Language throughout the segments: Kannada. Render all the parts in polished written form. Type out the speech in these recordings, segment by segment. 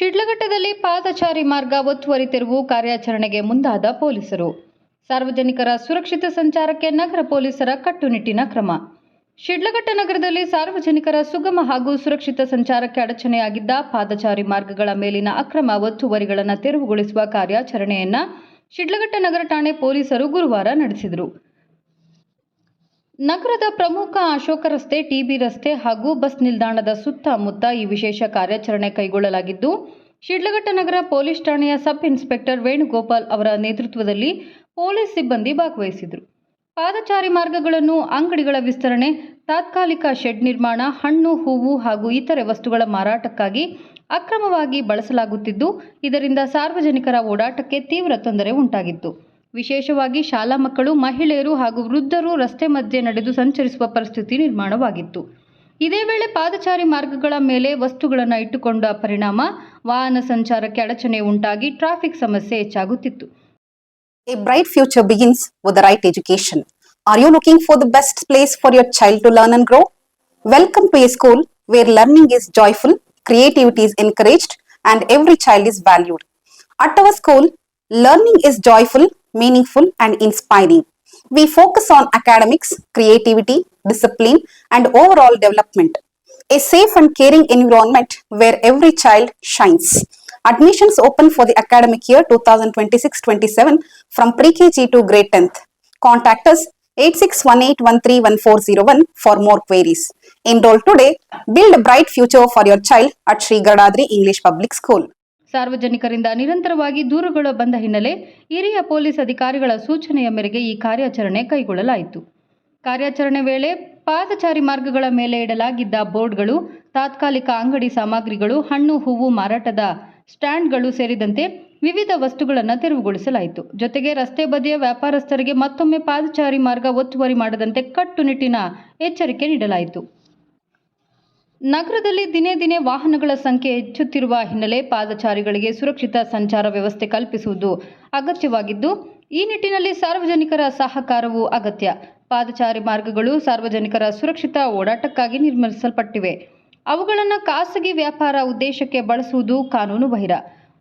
ಶಿಡ್ಲಘಟ್ಟದಲ್ಲಿ ಪಾದಚಾರಿ ಮಾರ್ಗ ಒತ್ತುವರಿ ತೆರವು ಕಾರ್ಯಾಚರಣೆಗೆ ಮುಂದಾದ ಪೊಲೀಸರು. ಸಾರ್ವಜನಿಕರ ಸುರಕ್ಷಿತ ಸಂಚಾರಕ್ಕೆ ನಗರ ಪೊಲೀಸರ ಕಟ್ಟುನಿಟ್ಟಿನ ಕ್ರಮ. ಶಿಡ್ಲಘಟ್ಟ ನಗರದಲ್ಲಿ ಸಾರ್ವಜನಿಕರ ಸುಗಮ ಹಾಗೂ ಸುರಕ್ಷಿತ ಸಂಚಾರಕ್ಕೆ ಅಡಚಣೆಯಾಗಿದ್ದ ಪಾದಚಾರಿ ಮಾರ್ಗಗಳ ಮೇಲಿನ ಅಕ್ರಮ ಒತ್ತುವರಿಗಳನ್ನು ತೆರವುಗೊಳಿಸುವ ಕಾರ್ಯಾಚರಣೆಯನ್ನು ಶಿಡ್ಲಘಟ್ಟ ನಗರ ಠಾಣೆ ಪೊಲೀಸರು ಗುರುವಾರ ನಡೆಸಿದರು. ನಗರದ ಪ್ರಮುಖ ಅಶೋಕ ರಸ್ತೆ, ಟಿಬಿ ರಸ್ತೆ ಹಾಗೂ ಬಸ್ ನಿಲ್ದಾಣದ ಸುತ್ತಮುತ್ತ ಈ ವಿಶೇಷ ಕಾರ್ಯಾಚರಣೆ ಕೈಗೊಳ್ಳಲಾಗಿದ್ದು, ಶಿಡ್ಲಘಟ್ಟ ನಗರ ಪೊಲೀಸ್ ಠಾಣೆಯ ಸಬ್ ಇನ್ಸ್ಪೆಕ್ಟರ್ ವೇಣುಗೋಪಾಲ್ ಅವರ ನೇತೃತ್ವದಲ್ಲಿ ಪೊಲೀಸ್ ಸಿಬ್ಬಂದಿ ಭಾಗವಹಿಸಿದರು. ಪಾದಚಾರಿ ಮಾರ್ಗಗಳನ್ನು ಅಂಗಡಿಗಳ ವಿಸ್ತರಣೆ, ತಾತ್ಕಾಲಿಕ ಶೆಡ್ ನಿರ್ಮಾಣ, ಹಣ್ಣು, ಹೂವು ಹಾಗೂ ಇತರೆ ವಸ್ತುಗಳ ಮಾರಾಟಕ್ಕಾಗಿ ಅಕ್ರಮವಾಗಿ ಬಳಸಲಾಗುತ್ತಿದ್ದು, ಇದರಿಂದ ಸಾರ್ವಜನಿಕರ ಓಡಾಟಕ್ಕೆ ತೀವ್ರ ತೊಂದರೆ ಉಂಟಾಗಿತ್ತು. ವಿಶೇಷವಾಗಿ ಶಾಲಾ ಮಕ್ಕಳು, ಮಹಿಳೆಯರು ಹಾಗೂ ವೃದ್ಧರು ರಸ್ತೆ ಮಧ್ಯೆ ನಡೆದು ಸಂಚರಿಸುವ ಪರಿಸ್ಥಿತಿ ನಿರ್ಮಾಣವಾಗಿತ್ತು. ಇದೇ ವೇಳೆ ಪಾದಚಾರಿ ಮಾರ್ಗಗಳ ಮೇಲೆ ವಸ್ತುಗಳನ್ನು ಇಟ್ಟುಕೊಂಡ ಪರಿಣಾಮ ವಾಹನ ಸಂಚಾರಕ್ಕೆ ಅಡಚಣೆ ಉಂಟಾಗಿ ಟ್ರಾಫಿಕ್ ಸಮಸ್ಯೆ ಹೆಚ್ಚಾಗುತ್ತಿತ್ತು. A bright future begins with the right education. Are you looking for the best place for your child to learn and grow? Welcome to a school where learning is joyful, creativity is encouraged, and every child is valued. At our school, learning is joyful, meaningful, and inspiring. We focus on academics, creativity, discipline, and overall development. A safe and caring environment where every child shines. Admissions open for the academic year 2026-27 from pre-KG to grade 10th. Contact us 8618131401 for more queries. Enroll today. Build a bright future for your child at Sri Gadadri English Public School. ಸಾರ್ವಜನಿಕರಿಂದ ನಿರಂತರವಾಗಿ ದೂರುಗಳು ಬಂದ ಹಿನ್ನೆಲೆ ಹಿರಿಯ ಪೊಲೀಸ್ ಅಧಿಕಾರಿಗಳ ಸೂಚನೆಯ ಮೇರೆಗೆ ಈ ಕಾರ್ಯಾಚರಣೆ ಕೈಗೊಳ್ಳಲಾಯಿತು. ಕಾರ್ಯಾಚರಣೆ ವೇಳೆ ಪಾದಚಾರಿ ಮಾರ್ಗಗಳ ಮೇಲೆ ಇಡಲಾಗಿದ್ದ ಬೋರ್ಡ್ಗಳು, ತಾತ್ಕಾಲಿಕ ಅಂಗಡಿ ಸಾಮಗ್ರಿಗಳು, ಹಣ್ಣು, ಹೂವು ಮಾರಾಟದ ಸ್ಟ್ಯಾಂಡ್ಗಳು ಸೇರಿದಂತೆ ವಿವಿಧ ವಸ್ತುಗಳನ್ನು ತೆರವುಗೊಳಿಸಲಾಯಿತು. ಜೊತೆಗೆ ರಸ್ತೆ ಬದಿಯ ವ್ಯಾಪಾರಸ್ಥರಿಗೆ ಮತ್ತೊಮ್ಮೆ ಪಾದಚಾರಿ ಮಾರ್ಗ ಒತ್ತುವರಿ ಮಾಡದಂತೆ ಕಟ್ಟುನಿಟ್ಟಿನ ಎಚ್ಚರಿಕೆ ನೀಡಲಾಯಿತು. ನಗರದಲ್ಲಿ ದಿನೇ ದಿನೇ ವಾಹನಗಳ ಸಂಖ್ಯೆ ಹೆಚ್ಚುತ್ತಿರುವ ಹಿನ್ನೆಲೆ ಪಾದಚಾರಿಗಳಿಗೆ ಸುರಕ್ಷಿತ ಸಂಚಾರ ವ್ಯವಸ್ಥೆ ಕಲ್ಪಿಸುವುದು ಅಗತ್ಯವಾಗಿದ್ದು, ಈ ನಿಟ್ಟಿನಲ್ಲಿ ಸಾರ್ವಜನಿಕರ ಸಹಕಾರವೂ ಅಗತ್ಯ. ಪಾದಚಾರಿ ಮಾರ್ಗಗಳು ಸಾರ್ವಜನಿಕರ ಸುರಕ್ಷಿತ ಓಡಾಟಕ್ಕಾಗಿ ನಿರ್ಮಿಸಲ್ಪಟ್ಟಿವೆ. ಅವುಗಳನ್ನು ಖಾಸಗಿ ವ್ಯಾಪಾರ ಉದ್ದೇಶಕ್ಕೆ ಬಳಸುವುದು ಕಾನೂನು ಬಾಹಿರ.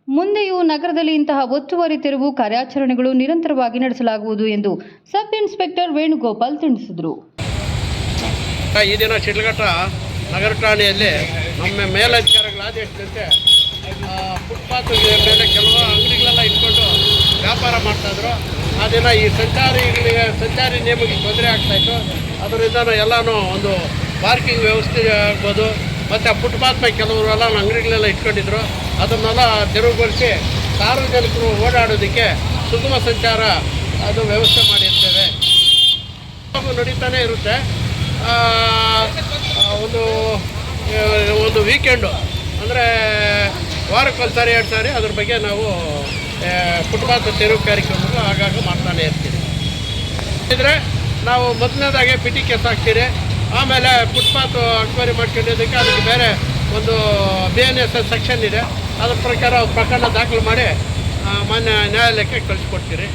ಮುಂದೆಯೂ ನಗರದಲ್ಲಿ ಇಂತಹ ಒತ್ತುವರಿ ತೆರವು ಕಾರ್ಯಾಚರಣೆಗಳು ನಿರಂತರವಾಗಿ ನಡೆಸಲಾಗುವುದು ಎಂದು ಸಬ್ ಇನ್ಸ್ಪೆಕ್ಟರ್ ವೇಣುಗೋಪಾಲ್ ತಿಳಿಸಿದರು. ಈ ದಿನ ಶಿಡ್ಲಘಟ್ಟ ನಗರ ಠಾಣೆಯಲ್ಲಿ ನಮ್ಮ ಮೇಲಧಿಕಾರಿಗಳ ಆದೇಶದಂತೆ ಫುಟ್ಪಾತ್ ಮೇಲೆ ಕೆಲವು ಅಂಗಡಿಗಳೆಲ್ಲ ಇಟ್ಕೊಂಡು ವ್ಯಾಪಾರ ಮಾಡ್ತಾಯಿದ್ರು. ಆ ದಿನ ಈ ಸಂಚಾರಿ ನಿಯಮಕ್ಕೆ ತೊಂದರೆ ಆಗ್ತಾಯಿತ್ತು. ಅದರಿಂದ ಎಲ್ಲನೂ ಒಂದು ಪಾರ್ಕಿಂಗ್ ವ್ಯವಸ್ಥೆ ಆಗ್ಬೋದು, ಮತ್ತು ಫುಟ್ಪಾತ್ ಮೇಲೆ ಕೆಲವರೆಲ್ಲ ಅಂಗಡಿಗಳೆಲ್ಲ ಇಟ್ಕೊಂಡಿದ್ರು. ಅದನ್ನೆಲ್ಲ ತೆರವುಗೊಳಿಸಿ ಸಾರ್ವಜನಿಕರು ಓಡಾಡೋದಕ್ಕೆ ಸುಗಮ ಸಂಚಾರ ಅದು ವ್ಯವಸ್ಥೆ ಮಾಡಿರ್ತೇವೆ. ನಡೀತಾನೆ ಇರುತ್ತೆ. ಒಂದು ವೀಕೆಂಡು ಅಂದರೆ ವಾರಕ್ಕೊಂದು ಸಾರಿ 2 ಸಾರಿ ಅದ್ರ ಬಗ್ಗೆ ನಾವು ಫುಟ್ಪಾತ್ ತೆರವು ಕಾರ್ಯಕ್ರಮಗಳು ಆಗಾಗ ಮಾಡ್ತಾನೆ ಇರ್ತೀವಿ. ಇದ್ರೆ ನಾವು ಮೊದಲನೇದಾಗೆ ಪಿಟಿ ಕೇಸ್ ಹಾಕ್ತೀರಿ. ಆಮೇಲೆ ಫುಟ್ಪಾತ್ ಅಕ್ವೈರಿ ಮಾಡ್ಕೊಂಡಿದ್ದಕ್ಕೆ ಅದಕ್ಕೆ ಬೇರೆ ಒಂದು BNS ಸೆಕ್ಷನ್ ಇದೆ. ಅದ್ರ ಪ್ರಕಾರ ಪ್ರಕರಣ ದಾಖಲು ಮಾಡಿ ಮಾನ್ಯ ನ್ಯಾಯಾಲಯಕ್ಕೆ ಕಳಿಸ್ಕೊಡ್ತೀರಿ.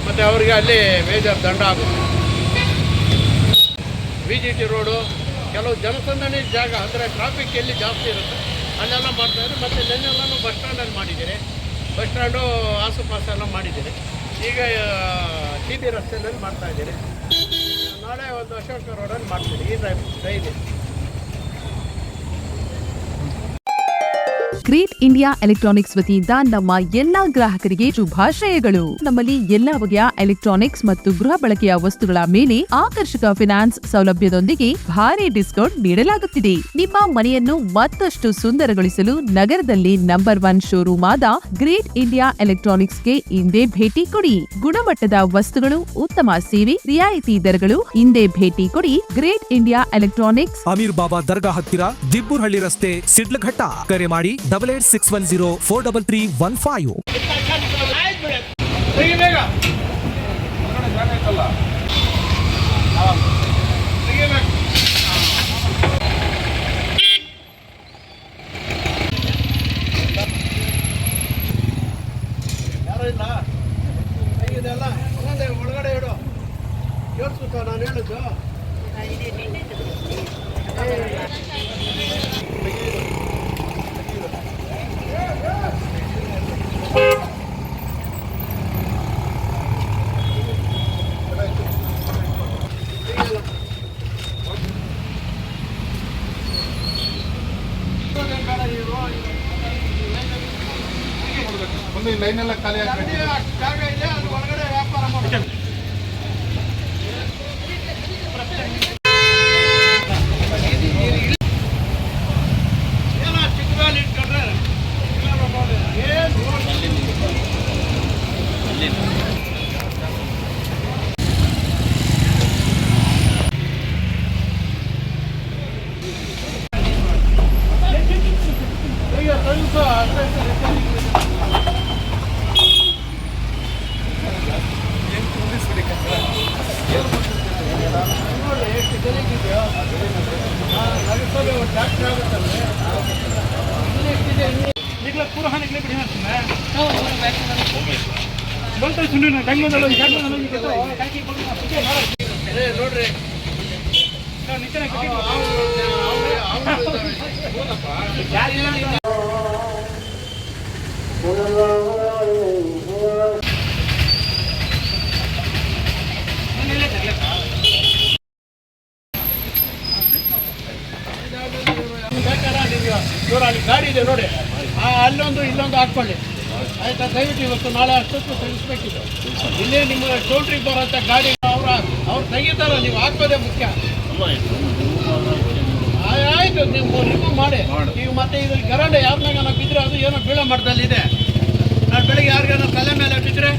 ಮತ್ತು ಅವ್ರಿಗೆ ಅಲ್ಲಿ ಮೇಜರ್ ದಂಡ ಆಗುತ್ತೆ. VGT ರೋಡು, ಕೆಲವು ಜನಸಂದಣಿ ಜಾಗ ಅಂದರೆ ಟ್ರಾಫಿಕ್ ಎಲ್ಲಿ ಜಾಸ್ತಿ ಇರುತ್ತೆ ಅಲ್ಲೆಲ್ಲ ಮಾಡ್ತಾಯಿದ್ರು. ಮತ್ತು ನೆನ್ನೆಲ್ಲನೂ ಬಸ್ ಸ್ಟ್ಯಾಂಡಲ್ಲಿ ಮಾಡಿದ್ದೀರಿ. ಬಸ್ ಸ್ಟ್ಯಾಂಡು ಆಸುಪಾಸು ಎಲ್ಲ ಮಾಡಿದ್ದೀರಿ. ಈಗ TB ರಸ್ತೆಯಲ್ಲಿ ಮಾಡ್ತಾಯಿದ್ದೀರಿ. ನಾಳೆ ಒಂದು ಅಶೋಕ ರೋಡಲ್ಲಿ ಮಾಡ್ತೀರಿ. ಈ ಡೈಲಿ ಗ್ರೇಟ್ ಇಂಡಿಯಾ ಎಲೆಕ್ಟ್ರಾನಿಕ್ಸ್ ವತಿಯಿಂದ ನಮ್ಮ ಎಲ್ಲಾ ಗ್ರಾಹಕರಿಗೆ ಶುಭಾಶಯಗಳು. ನಮ್ಮಲ್ಲಿ ಎಲ್ಲಾ ಬಗೆಯ ಎಲೆಕ್ಟ್ರಾನಿಕ್ಸ್ ಮತ್ತು ಗೃಹ ಬಳಕೆಯ ವಸ್ತುಗಳ ಮೇಲೆ ಆಕರ್ಷಕ ಫೈನಾನ್ಸ್ ಸೌಲಭ್ಯದೊಂದಿಗೆ ಭಾರಿ ಡಿಸ್ಕೌಂಟ್ ನೀಡಲಾಗುತ್ತಿದೆ. ನಿಮ್ಮ ಮನೆಯನ್ನು ಮತ್ತಷ್ಟು ಸುಂದರಗೊಳಿಸಲು ನಗರದಲ್ಲಿ ನಂಬರ್ 1 ಶೋರೂಮ್ ಆದ ಗ್ರೇಟ್ ಇಂಡಿಯಾ ಎಲೆಕ್ಟ್ರಾನಿಕ್ಸ್ಗೆ ಇಂದೇ ಭೇಟಿ ಕೊಡಿ. ಗುಣಮಟ್ಟದ ವಸ್ತುಗಳು, ಉತ್ತಮ ಸೇವೆ, ರಿಯಾಯಿತಿ ದರಗಳು. ಇಂದೇ ಭೇಟಿ ಕೊಡಿ. ಗ್ರೇಟ್ ಇಂಡಿಯಾ ಎಲೆಕ್ಟ್ರಾನಿಕ್ಸ್, ಅಮೀರ್ ಬಾಬಾ ದರ್ಗಾ ಹತ್ತಿರ, ದಿಬ್ಬೂರ್ಹಳ್ಳಿ ರಸ್ತೆ, ಶಿಡ್ಲಘಟ್ಟ. ಕರೆ ಮಾಡಿ 8861043315. ಯಾರು ಇಲ್ಲ ಇದೆಲ್ಲ ಒಳಗಡೆ ಇಡು. ಯೋಚಿಸುತ್ತ ನಾನು ಹೇಳಿದ್ದು ಮುಂದೆ ಲೈನ್ ಎಲ್ಲ ಖಾಲಿ ಅಂಗಡಿ ಜಾಗ ಇದೆ, ಅದು ಒಳಗಡೆ ವ್ಯಾಪಾರ ಮಾಡ್ತಾರೆ. ಏನೋ ಚಿಕ್ಕದಲ್ಲಿ ಇಟ್ಕೊಂಡ್ರೆ ಈಗ ಕಳಿಸು ನೋಡಿ ಎಷ್ಟು ಗಲೀಜಿದೆಯೋ. ನಗರಸಭೆ ಒಂದು ಟ್ಯಾಕ್ಟ್ರಿ ಆಗುತ್ತಲ್ಲ, ಇನ್ನೆಷ್ಟಿದೆ ಈಗಲೇ ಪೂರ ಹಣಕ್ಕೆ ಬಿಡಿ ನೋಡ್ರಿ ಬೇಕಾದ್ರೆ ನಿಮ್ಗೆ ಇವ್ರು ಅಲ್ಲಿ ಗಾಡಿ ಇದೆ ನೋಡಿ, ಅಲ್ಲೊಂದು ಇಲ್ಲೊಂದು ಹಾಕ್ಕೊಳ್ಳಿ ಆಯ್ತಾ. ದಯವಿಟ್ಟು ಇವತ್ತು ನಾಳೆ ಅಷ್ಟೊತ್ತು ತೆಗಿಸ್ಬೇಕಿತ್ತು. ಇಲ್ಲೇ ನಿಮ್ಮ ಚೌಟ್ರಿಗೆ ಬರೋಂಥ ಗಾಡಿ ಅವ್ರು ತೆಗಿತಾರ, ನೀವು ಹಾಕೋದೇ ಮುಖ್ಯ. ಆಯ್ತು, ನೀವು ರಿಮೂವ್ ಮಾಡಿ. ಈಗ ಮತ್ತೆ ಇದ್ರಲ್ಲಿ ಕರೆಂಟ್ ಯಾರನ್ನಾಗ ಬಿದ್ದರೆ ಅದು ಏನೋ ಬೀಳೋ ಮಟ್ಟದಲ್ಲಿ ಇದೆ. ನಾನು ಬೆಳಿಗ್ಗೆ ಯಾರಿಗಾನ ತಲೆ ಮೇಲೆ ಬಿದ್ದರೆ